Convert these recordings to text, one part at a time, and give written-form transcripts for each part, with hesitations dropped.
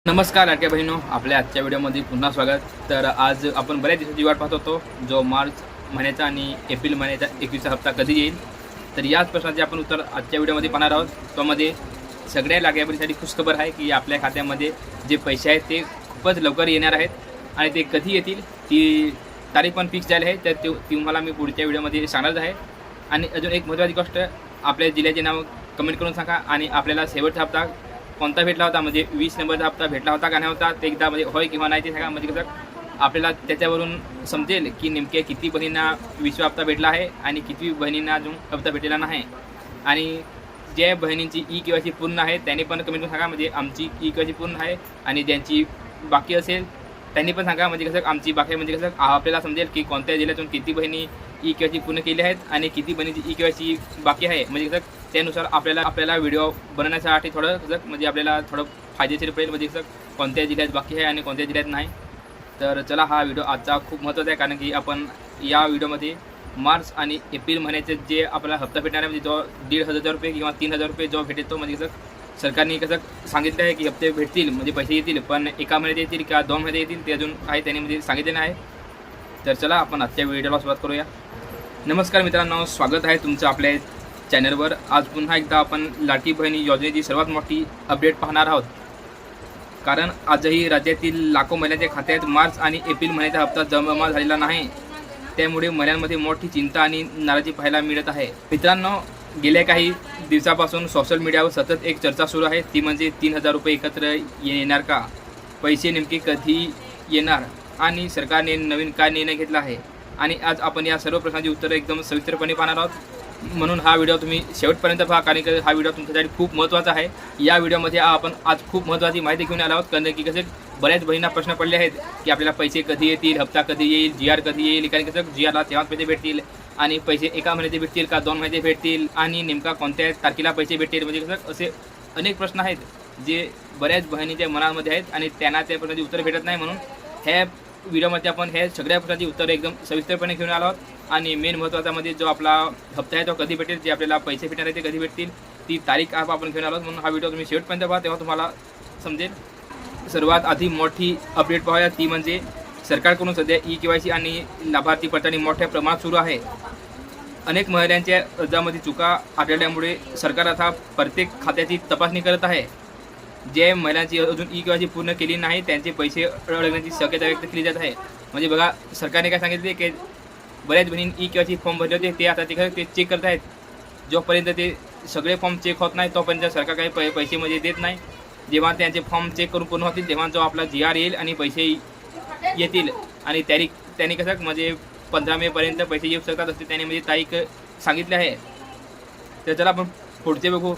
नमस्कार लाडक्या बहिणो, आपल्या आजच्या व्हिडिओमध्ये पुन्हा स्वागत. तर आज आपण बऱ्याच दिवसाची वाट पाहत होतो, जो मार्च महिन्याचा आणि एप्रिल महिन्याचा 21वा हप्ता कधी येईल. तर याच प्रश्नाचे आपण उत्तर आजच्या व्हिडिओमध्ये पाहणार आहोत. त्यामध्ये सगळ्या लाडक्या बहिणीसाठी खुशखबर आहे की आपल्या खात्यामध्ये जे पैसे आहेत ते खूपच लवकर येणार आहेत आणि ते कधी येतील ती तारीख पण फिक्स झाली आहे. तर तुम्हाला मी पुढच्या व्हिडिओमध्ये सांगणार आहे. आणि अजून एक महत्त्वाची गोष्ट, आपल्या जिल्ह्याचे नाव कमेंट करून सांगा आणि आपल्याला शेवटचा हप्ता कोणता भेटला होता, म्हणजे 20 नंबरचा हप्ता भेटला होता का नाही होता ते एकदा म्हणजे होय किंवा नाही ते सांगा. म्हणजे कसं आपल्याला त्याच्यावरून समजेल की नेमके किती बहिणींना 20वा हप्ता भेटला आहे आणि किती बहिणींना अजून हप्ता भेटलेला नाही. आणि ज्या बहिणींची ई-के-वाय-सी पूर्ण आहे त्यांनी पण कमेंट करून सांगा, म्हणजे आमची ई-के-वाय-सी पूर्ण आहे. आणि ज्यांची बाकी असेल त्यांनी पण सांगा, म्हणजे कसं आमची बाकी म्हणजे कसं आपल्याला समजेल की कोणत्या जिल्ह्यातून किती बहिणी ई-के-वाय-सी पूर्ण केली आहेत आणि किती बहिणीची ई-के-वाय-सी बाकी आहे. म्हणजे कसं त्यानुसार आपल्याला व्हिडिओ बनवण्यासाठी थोडं कसं म्हणजे आपल्याला थोडं फायदेशीर पडेल, म्हणजे कसं कोणत्या जिल्ह्यात बाकी आहे आणि कोणत्या जिल्ह्यात नाही. तर चला, हा व्हिडिओ आजचा खूप महत्त्वाचा आहे, कारण की आपण या व्हिडिओमध्ये मार्च आणि एप्रिल महिन्याचे जे आपल्याला हप्ता भेटणार आहे, म्हणजे जो 1,500 रुपये किंवा 3,000 रुपये जो भेटेल तो, म्हणजे कसं सरकारने कसं सांगितलं आहे की हप्ते भेटतील म्हणजे पैसे येतील, पण एका महिन्यात येतील किंवा 2 महिन्यात येतील ते अजून काही त्यांनी म्हणजे सांगितलेलं आहे. तर चला आपण आजच्या व्हिडिओला सुरुवात करूया. नमस्कार मित्रांनो, स्वागत आहे तुमचं आपल्या चॅनलवर. आज पुन्हा एकदा आपण लाडकी बहिणी योजनेची सर्वात मोठी अपडेट पाहणार आहोत, कारण आजही राज्यातील लाखो महिलांच्या खात्यात मार्च आणि एप्रिल महिन्याचा हप्ता जमा झालेला नाही. त्यामुळे महिलांमध्ये मोठी चिंता आणि नाराजी पाहायला मिळत आहे. मित्रांनो, गेल्या काही दिवसापासून सोशल मीडियावर सतत एक चर्चा सुरू आहे, ती म्हणजे 3,000 रुपये एकत्र येणार का, पैसे नेमके कधी येणार आणि सरकारने नवीन काय निर्णय घेतला आहे. आणि आज आपण या सर्व प्रश्नांची उत्तरं एकदम सविस्तरपणे पाहणार आहोत. म्हणून हा व्हिडिओ तुम्ही शेवटपर्यंत पहा, कारण की हा व्हिडिओ तुमच्यासाठी खूप महत्त्वाचा आहे. या व्हिडिओमध्ये आपण आज खूप महत्त्वाची माहिती घेऊन आलो आहोत, कारण की कसे बऱ्याच बहिणींना प्रश्न पडले आहेत की आपल्याला पैसे कधी येतील, हप्ता कधी येईल, जी-आर कधी येईल, कारण कसं जी-आरला तेव्हाच पैसे भेटतील आणि पैसे एका महिन्याचे भेटतील का 2 महिन्याचे भेटतील आणि नेमका कोणत्या तारखेला पैसे भेटतील. म्हणजे कसं असे अनेक प्रश्न आहेत जे बऱ्याच बहिणींच्या मनामध्ये आहेत आणि त्यांना त्या प्रश्नाची उत्तर भेटत नाही. म्हणून ह्या व्हिडिओमध्ये आपण हे सगळ्या प्रश्नांची उत्तरं एकदम सविस्तरपणे घेऊन आलो आहोत. आणि मेन महत्त्वाचा म्हणजे जो आपला हप्ता आहे तो कधी भेटेल, जे आपल्याला पैसे भेटणार आहे ते कधी भेटतील, ती तारीख आपण घेऊन आलो. म्हणून हा व्हिडिओ तुम्ही शेवटपर्यंत पहा, तेव्हा तुम्हाला समजेल. सर्वात आधी मोठी अपडेट पाहूया, ती म्हणजे सरकारकडून सध्या ई-के-वाय-सी आणि लाभार्थी पडताळणी मोठ्या प्रमाणात सुरू आहे. अनेक महिलांच्या अर्जामध्ये चुका आढळल्यामुळे सरकार आता प्रत्येक खात्याची तपासणी करत आहे. जे महिलांची अजून ई-के-वाय-सी पूर्ण केली नाही त्यांचे पैसे अडकण्याची शक्यता व्यक्त केली जात आहे. म्हणजे बघा, सरकारने काय सांगितले की बऱ्याच बहिणी ई-के-वाय-सी फॉर्म भरले होते, ते आता ते चेक करत आहेत. जोपर्यंत ते सगळे फॉर्म चेक होत नाही तोपर्यंत सरकार काही पैसे म्हणजे देत नाही. जेव्हा त्यांचे फॉर्म चेक करून पूर्ण होतील तेव्हा जो आपला जी-आर येईल आणि पैसे येतील. आणि त्यांनी कसं म्हणजे 15 मेपर्यंत पैसे येऊ शकतात असते त्यांनी म्हणजे तारीख सांगितली आहे. तर चला आपण पुढचे बघू.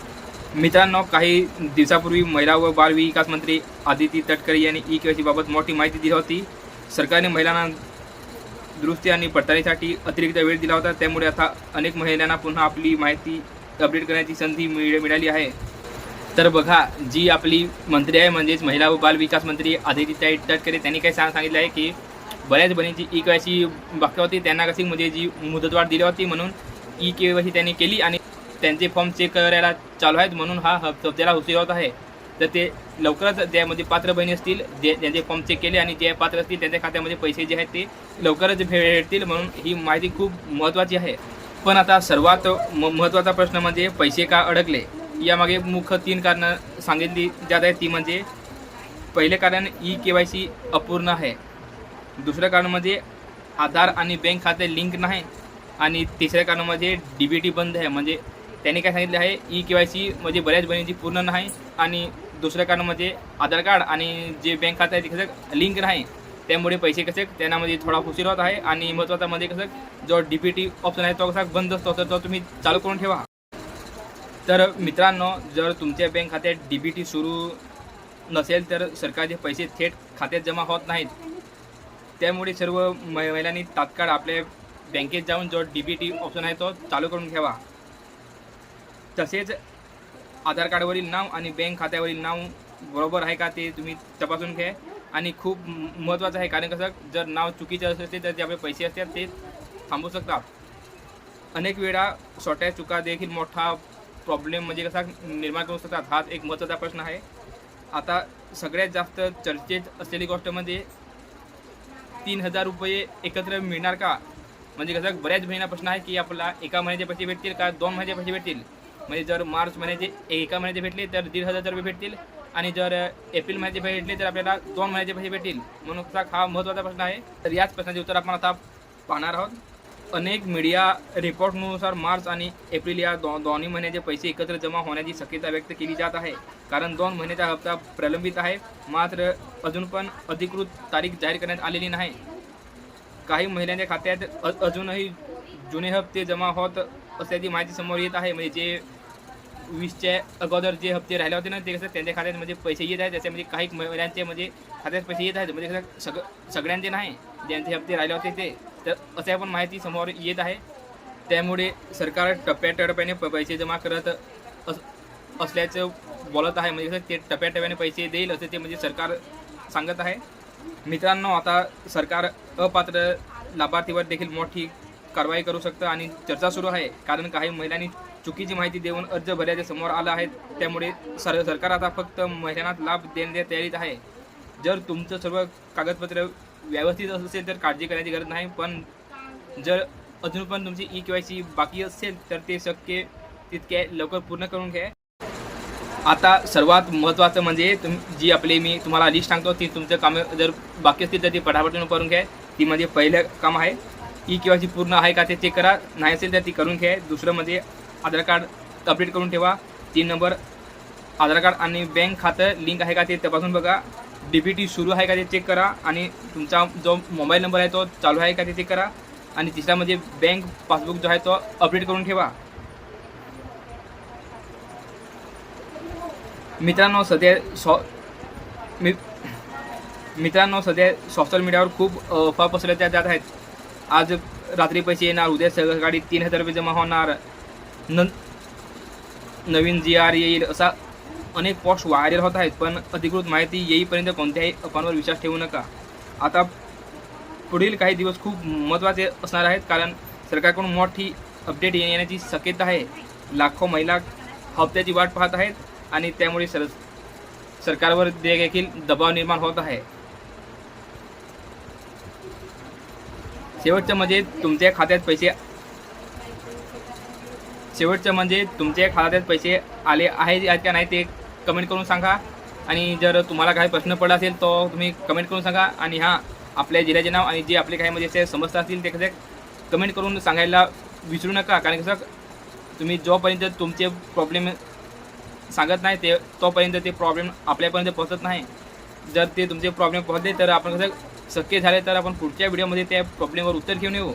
मित्रांनो, काही दिवसापूर्वी महिला व बाल विकास मंत्री आदिती तटकरे यांनी ई-के-वाय-सी बाबत मोठी माहिती दिली होती. सरकारने महिलांना दुरुस्ती आणि पडताळणीसाठी अतिरिक्त वेळ दिला होता, त्यामुळे आता अनेक महिलांना पुन्हा आपली माहिती अपडेट करण्याची संधी मिळाली आहे. तर बघा, जी आपली मंत्री आहे म्हणजेच महिला व बाल विकास मंत्री आदिती तटकरे त्यांनी काय सांगितलं आहे की बऱ्याच बहिणींची ई-के-वाय-सी बाकी होती, त्यांना कशी म्हणजे जी मुदतवाढ दिली होती म्हणून ई-के-वाय-सी त्यांनी केली आणि त्यांचे फॉर्म चेक करायला चालू आहेत, म्हणून हा हप्त्याला उशीर होत आहे. तर ते लवकरच ज्यामध्ये पात्र बहिणी असतील ज्यांचे फॉर्म चेक केले आणि जे पात्र असतील त्यांच्या खात्यामध्ये पैसे जे आहेत ते लवकरच भेटतील, म्हणून ही माहिती खूप महत्त्वाची आहे. पण आता सर्वात महत्त्वाचा प्रश्न म्हणजे पैसे का अडकले. यामागे मुख्य 3 कारणं सांगितली जात आहेत. ती म्हणजे पहिले कारण ई-के-वाय-सी अपूर्ण आहे, दुसरं कारण म्हणजे आधार आणि बँक खाते लिंक नाही आणि तिसरं कारण म्हणजे DBT बंद आहे. म्हणजे त्यांनी काय सांगितलं आहे, ई-के-वाय-सी म्हणजे बऱ्याच बहिणींची पूर्ण नाही आणि दुसरं कारण म्हणजे आधार कार्ड आणि जे बँक खातं आहे ते कसं लिंक नाही, त्यामुळे पैसे कसे त्यांना म्हणजे थोडा उशीर होत आहे. आणि महत्त्वाचं म्हणजे कसं जो DBT ऑप्शन आहे तो कसा बंद असतो, तर तो तुम्ही चालू करून ठेवा. तर मित्रांनो, जर तुमच्या बँक खात्यात DBT सुरू नसेल तर सरकारचे पैसे थेट खात्यात जमा होत नाहीत. त्यामुळे सर्व महिलांनी तात्काळ आपल्या बँकेत जाऊन जो DBT ऑप्शन आहे तो चालू करून ठेवा. तसेच आधार कार्डवरील नाव आणि बँक खात्यावरील नाव बरोबर आहे का ते तुम्ही तपासून घ्या. आणि खूप महत्त्वाचं आहे, कारण कसं जर नाव चुकीचं असेल तर जे आपले पैसे असतात ते थांबू शकतात. अनेक वेळा छोट्या चुका देखील मोठा प्रॉब्लेम म्हणजे कसा निर्माण करू शकतात. हाच एक महत्त्वाचा प्रश्न आहे. आता सगळ्यात जास्त चर्चेत असलेली गोष्ट म्हणजे 3,000 रुपये एकत्र मिळणार का? म्हणजे कसं बऱ्याच बहिणापासून आहे की आपल्याला एका महिन्याचे पैसे भेटतील का 2 महिन्याचे पैसे भेटतील. म्हणजे जर मार्च महिन्याचे एका महिन्याचे भेटले तर 1,500 रुपये भेटतील आणि जर एप्रिल महिन्याचे पैसे भेटले तर आपल्याला 2 महिन्याचे पैसे भेटतील. म्हणून हा महत्त्वाचा प्रश्न आहे. तर याच प्रश्नाचे उत्तर आपण आता पाहणार आहोत. अनेक मीडिया रिपोर्टनुसार मार्च आणि एप्रिल या दोन्ही महिन्याचे पैसे एकत्र जमा होण्याची शक्यता व्यक्त केली जात आहे. कारण 2 महिन्याचा हप्ता प्रलंबित आहे, मात्र अजून पण अधिकृत तारीख जाहीर करण्यात आलेली नाही. काही महिलांच्या खात्यात अजूनही जुने हप्ते जमा होत असल्याची माहिती समोर येत आहे. म्हणजे जे 20च्या अगोदर जे हप्ते राहिले होते ना, ते कसं त्यांच्या खात्यात म्हणजे पैसे येत आहेत. त्याच्यामध्ये काही महिलांचे म्हणजे खात्यात पैसे येत आहेत, म्हणजे कसं सगळ्यांचे नाही, ज्यांचे हप्ते राहिले होते ते. तर अशा पण माहिती समोर येत आहे. त्यामुळे सरकार टप्प्याटप्प्याने पैसे जमा करत असल्याचं बोलत आहे. म्हणजे कसं ते टप्प्याटप्प्याने पैसे देईल असं ते म्हणजे सरकार सांगत आहे. मित्रांनो, आता सरकार अपात्र लाभार्थीवर देखील मोठी कारवाई करू शकतं आणि चर्चा सुरू आहे. कारण काही महिलांनी चुकीची माहिती देऊन अर्ज भरल्याचे समोर आलं आहे. त्यामुळे सरकार आता फक्त महिलांना लाभ देण्याच्या तयारीत आहे. जर तुमचं सर्व कागदपत्र व्यवस्थित असेल तर काळजी करण्याची गरज नाही. पण जर अजून पण तुमची EKYC बाकी असेल तर ते शक्य तितके लवकर पूर्ण करून घ्या. आता सर्वात महत्त्वाचं म्हणजे जी मी तुम्हाला लिस्ट सांगतो ती तुमचं कामं जर बाकी असतील तर ती पटापट करून घ्या. ती म्हणजे पहिलं काम आहे EKYC पूर्ण आहे का ते चेक करा. नाही असेल तर ती करून घ्या. दुसरं म्हणजे आधार कार्ड अपडेट करून ठेवा. 3 नंबर आधार कार्ड आणि बँक खातं लिंक आहे का ते तपासून बघा. DBT सुरू आहे का ते चेक करा आणि तुमचा जो मोबाईल नंबर आहे तो चालू आहे का ते चेक करा. आणि तिसरा म्हणजे बँक पासबुक जो आहे तो अपडेट करून ठेवा. मित्रांनो, सध्या सोशल मीडियावर खूप अफवा पसरवल्या जात आहेत. आज रात्री पैसे येणार, उद्या सकाळी 3,000 रुपये जमा होणार, नवीन GR येईल, असा अनेक पोस्ट व्हायरल होत आहेत. पण अधिकृत माहिती येईपर्यंत कोणत्याही अफवांवर विश्वास ठेवू नका. आता पुढील काही दिवस खूप महत्त्वाचे असणार आहेत, कारण सरकारकडून मोठी अपडेट येण्याची शक्यता आहे. लाखो महिला हप्त्याची वाट पाहत आहेत आणि त्यामुळे सरकारवर देखील दबाव निर्माण होत आहे. शेवटचं म्हणजे तुमच्या खात्यात पैसे आले आहेत का नाही ते कमेंट करून सांगा. आणि जर तुम्हाला काही प्रश्न पडला असेल तो तुम्ही कमेंट करून सांगा. आणि हां, आपल्या जिल्ह्याचे नाव आणि जे आपले काही म्हणजे असे समस्या असतील ते कसे कमेंट करून सांगायला विसरू नका. कारण कसं तुम्ही जोपर्यंत तुमचे प्रॉब्लेम सांगत नाही तोपर्यंत ते प्रॉब्लेम आपल्यापर्यंत पोहोचत नाही. जर ते तुमचे प्रॉब्लेम पोहोचले तर आपण कसं शक्य झाले तर आपण पुढच्या व्हिडिओमध्ये त्या प्रॉब्लेमवर उत्तर घेऊन येऊ.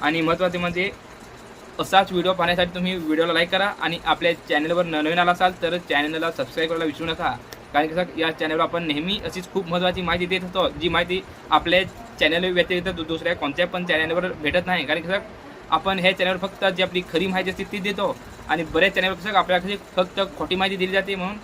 आणि महत्त्वाचे म्हणजे असाच व्हिडिओ पाहण्यासाठी तुम्ही व्हिडिओला लाईक करा आणि आपल्या चॅनलवर नवीन आला असाल तर चॅनलला सबस्क्राईब करायला विसरू नका. कारण कसं या चॅनलवर आपण नेहमी अशीच खूप महत्त्वाची माहिती देत होतो, जी माहिती आपल्या चॅनल व्यतिरिक्त दुसऱ्या कोणत्या पण चॅनलवर भेटत नाही. कारण कसं आपण ह्या चॅनलवर फक्त जी आपली खरी माहिती असते ती देतो आणि बऱ्याच चॅनलवर कसं आपल्याकडे फक्त खोटी माहिती दिली जाते. म्हणून